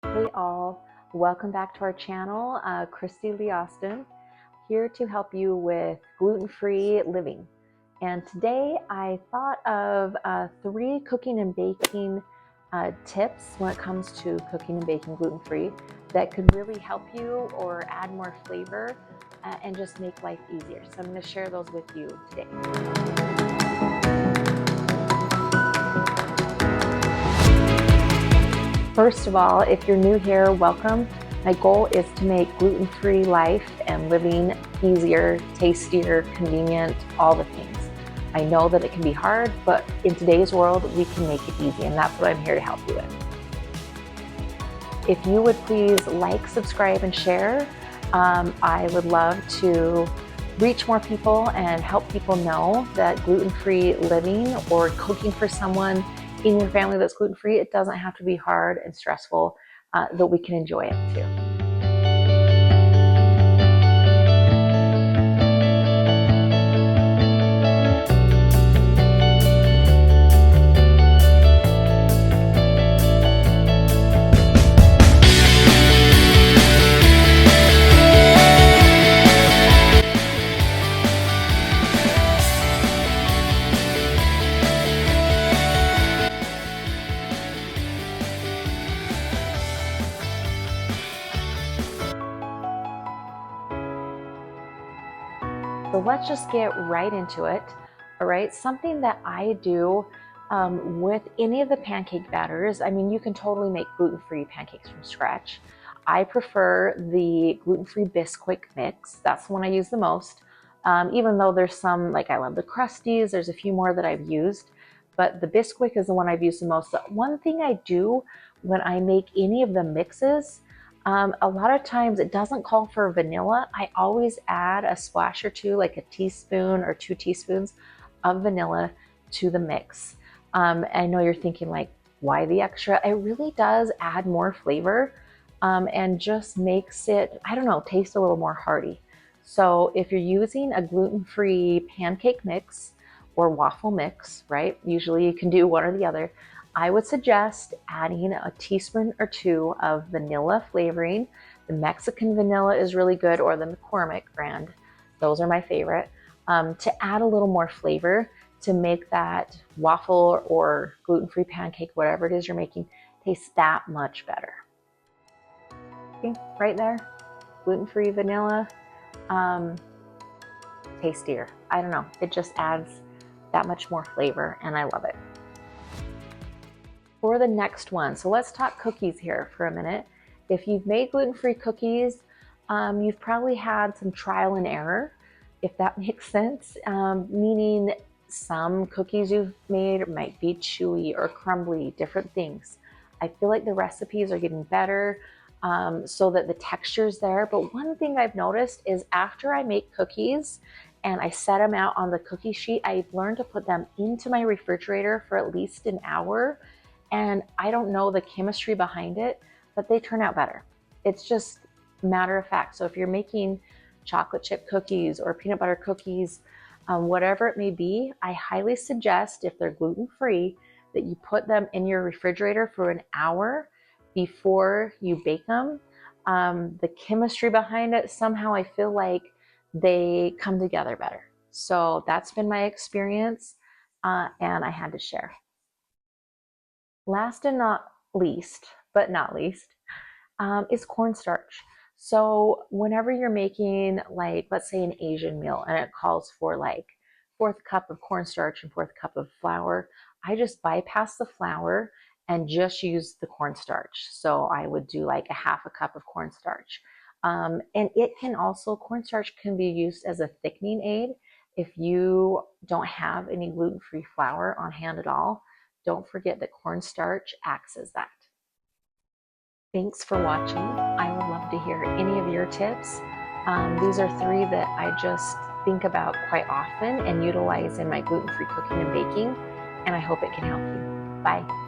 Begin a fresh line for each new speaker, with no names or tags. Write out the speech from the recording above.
Hey all, welcome back to our channel. Christy Lee Austin here to help you with gluten-free living. And today I thought of 3 cooking and baking tips when it comes to cooking and baking gluten-free that could really help you or add more flavor and just make life easier. So I'm going to share those with you today. First of all, if you're new here, welcome. My goal is to make gluten-free life and living easier, tastier, convenient, all the things. I know that it can be hard, but in today's world, we can make it easy, and that's what I'm here to help you with. If you would please like, subscribe, and share, I would love to reach more people and help people know that gluten-free living or cooking for someone in your family that's gluten-free, it doesn't have to be hard and stressful, that we can enjoy it too. So let's just get right into it. All right, something that I do with any of the pancake batters, I mean, you can totally make gluten-free pancakes from scratch. I prefer the gluten-free Bisquick mix. That's the one I use the most. Even though there's some, like I love the Crusties, there's a few more that I've used, but the Bisquick is the one I've used the most. The one thing I do when I make any of the mixes, a lot of times it doesn't call for vanilla. I always add a splash or two, like a teaspoon or 2 teaspoons of vanilla to the mix. I know you're thinking like, why the extra? It really does add more flavor and just makes it, I don't know, taste a little more hearty. So if you're using a gluten-free pancake mix or waffle mix, right? Usually you can do one or the other. I would suggest adding a teaspoon or 2 of vanilla flavoring. The Mexican vanilla is really good, or the McCormick brand. Those are my favorite. To add a little more flavor to make that waffle or gluten-free pancake, whatever it is you're making, taste that much better. See, right there, gluten-free vanilla, tastier. I don't know, it just adds that much more flavor and I love it. For the next one, so let's talk cookies here for a minute. If you've made gluten-free cookies, you've probably had some trial and error, if that makes sense, meaning some cookies you've made might be chewy or crumbly, different things. I feel like the recipes are getting better so that the texture's there, but one thing I've noticed is after I make cookies and I set them out on the cookie sheet, I've learned to put them into my refrigerator for at least an hour. And I don't know the chemistry behind it, but they turn out better. It's just a matter of fact. So if you're making chocolate chip cookies or peanut butter cookies, whatever it may be, I highly suggest, if they're gluten-free, that you put them in your refrigerator for an hour before you bake them. The chemistry behind it, somehow I feel like they come together better. So that's been my experience, and I had to share. Last and not least, but not least, is cornstarch. So whenever you're making, like, let's say an Asian meal and it calls for like 1/4 cup of cornstarch and 1/4 cup of flour, I just bypass the flour and just use the cornstarch. So I would do like a 1/2 cup of cornstarch. And it can also, cornstarch can be used as a thickening aid if you don't have any gluten-free flour on hand at all. Don't forget that cornstarch acts as that. Thanks for watching. I would love to hear any of your tips. These are 3 that I just think about quite often and utilize in my gluten-free cooking and baking, and I hope it can help you. Bye.